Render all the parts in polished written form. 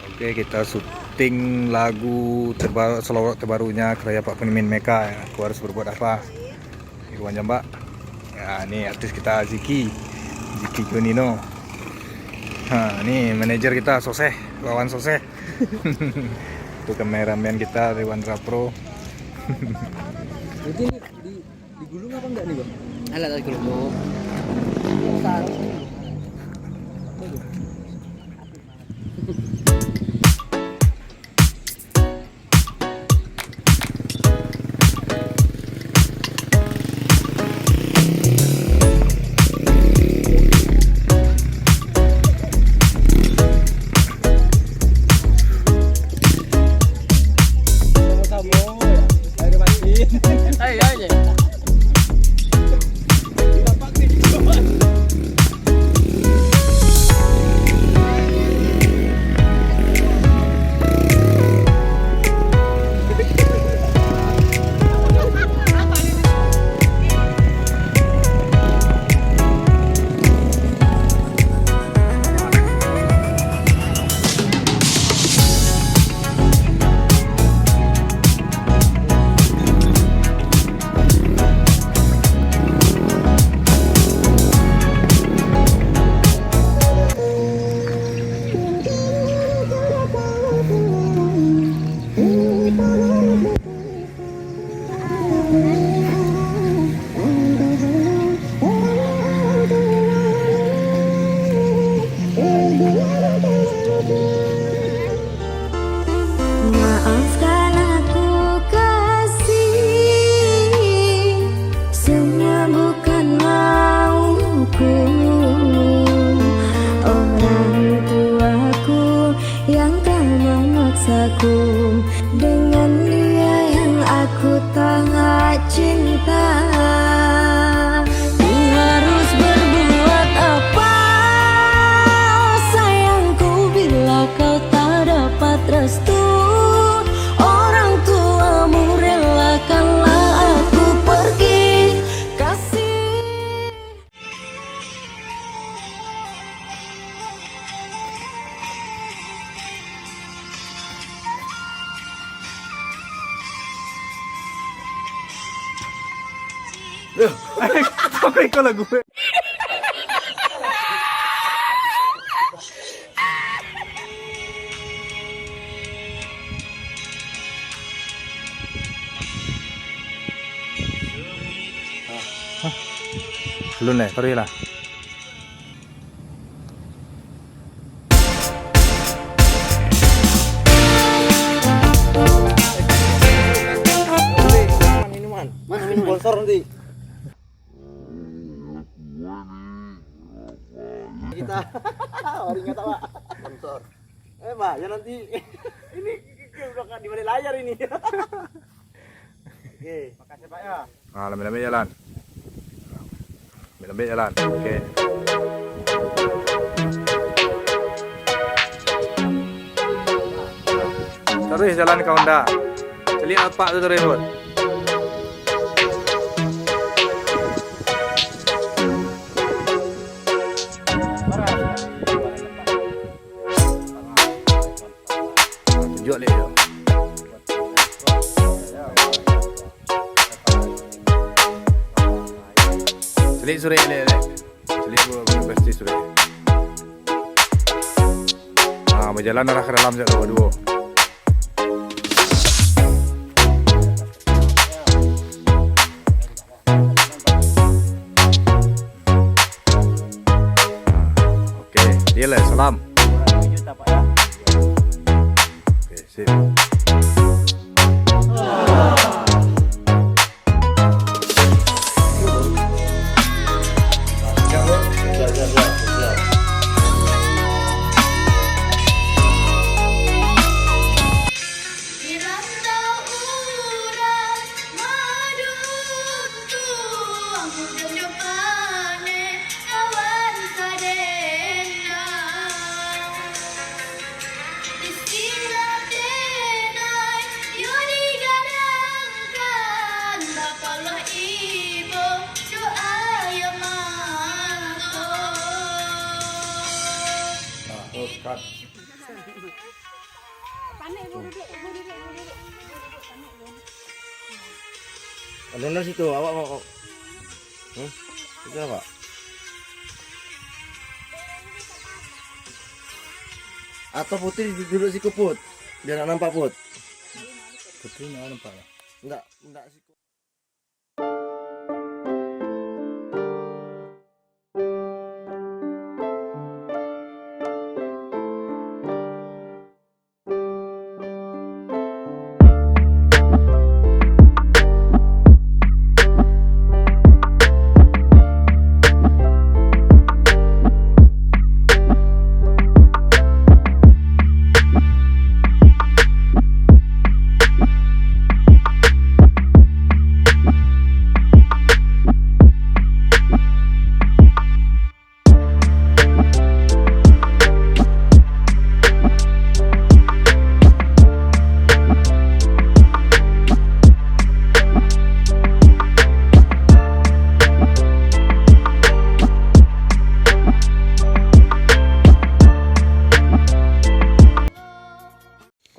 Oke, kita syuting lagu terbaru, selawat terbarunya karya Pak Pemimpin Meka ya. Aku harus berbuat apa? Irwan Jambak. Ya, ini artis kita Ziki Junino. Nah, ini manajer kita Soseh, Wawan Soseh. Itu kameramen kita Rewan Rapro. Jadi ini digulung apa enggak nih, Bang? Alat gulung. Ayo aja. Maafkan aku kasih, semua bukan mauku. Orang tuaku yang telah memaksaku dengan dia yang aku sangat cinta. Ku harus berbuat apa, sayangku, bila kau tak dapat restu. Sampai ke lagu. Belum nih, sorry lah. Minuman. Mana minuman? Sponsor nanti. Kita hari nggak tahu sponsor. Pak, ya nanti ini udah di mana layar ini. Oke, makasih Pak ya. Ah, lambe-lambe jalan. Lambe jalan. Oke. Terus jalan ke Honda. Lihat Pak tu terus. Tunjuk leh dia. Selik sore leh. Selik pasti sore. Ah, berjalan arah ke dalam sekejap dua. Oke, dia lah salam. Juta Pak ya. Oke, sip. Cut. Alun situ, awak mau. Itu apa? Atau Putri duduk si Put, biar nak nampak Put. Putri nak nampak. Enggak si.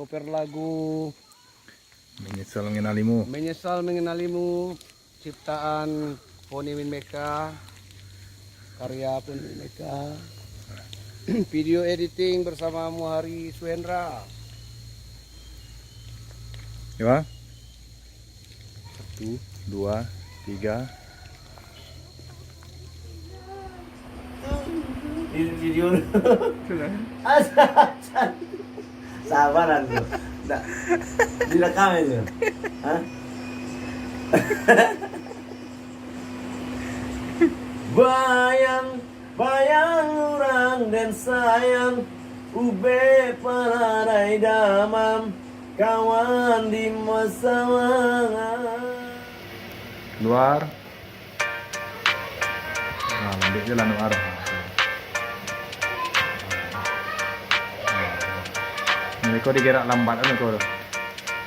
Cover lagu Menyesal mengenalimu, ciptaan Poni Winmeka, karya Poni Winmeka, video editing bersama Muhari Suendra. Ya. 1, 2, 3. Video. Asal. Sabaran tu. Tak. Direkam itu. Hah? Bayang orang dan sayang ube paradai damam kawan di masalah. Keluar. Nah, ambil jalan keluar. Kau digerak lambat kan kau.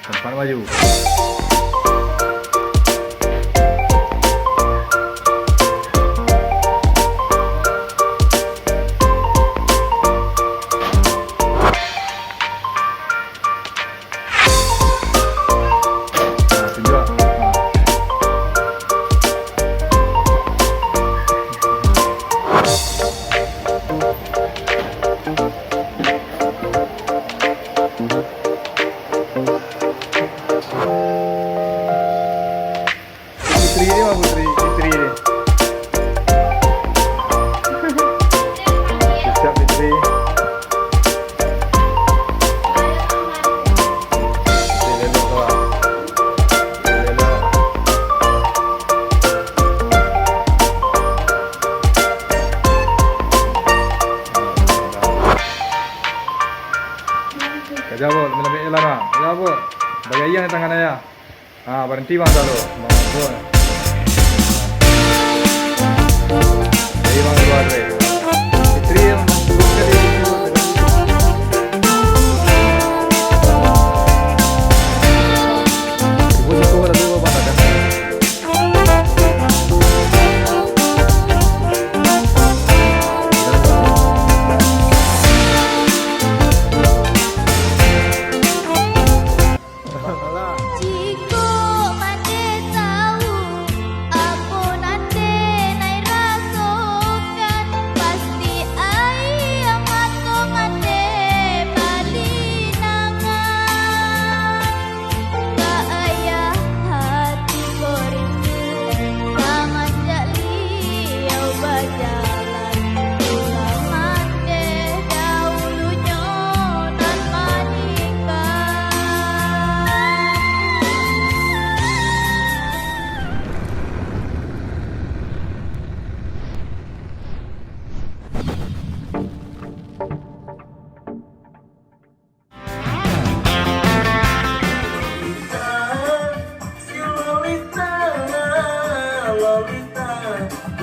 Tempat maju. Putri, istri dia. Siap Fitri. Lelok kau. Lelok. Kerja bot, ambil jalan bang. Kerja bot. Bagi ayah di tangan ayah. Berhenti bang selalu. Bang. Jadi bang keluar deh. Fitri yang duduk tadi. Ibu ada dua bang ada. Jika mati tahu apa nanti nai rasakan, pasti ayah mata mati balik nangan. Tak ayah hati berindu, tangan jaliau berjalan, pulang mati dahulunya dan menikah. Si Lolita,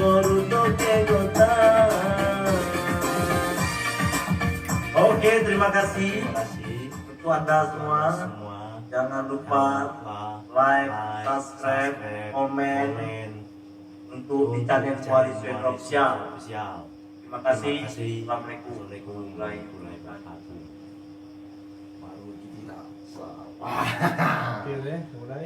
Boruto que gota. Oke, terima kasih untuk Anda semua. Jangan lupa like, subscribe, komen untuk di channel Muhari Suendra Official. Terima kasih. Assalamualaikum warahmatullahi wabarakatuh. Baru kita. Oke deh, mulai.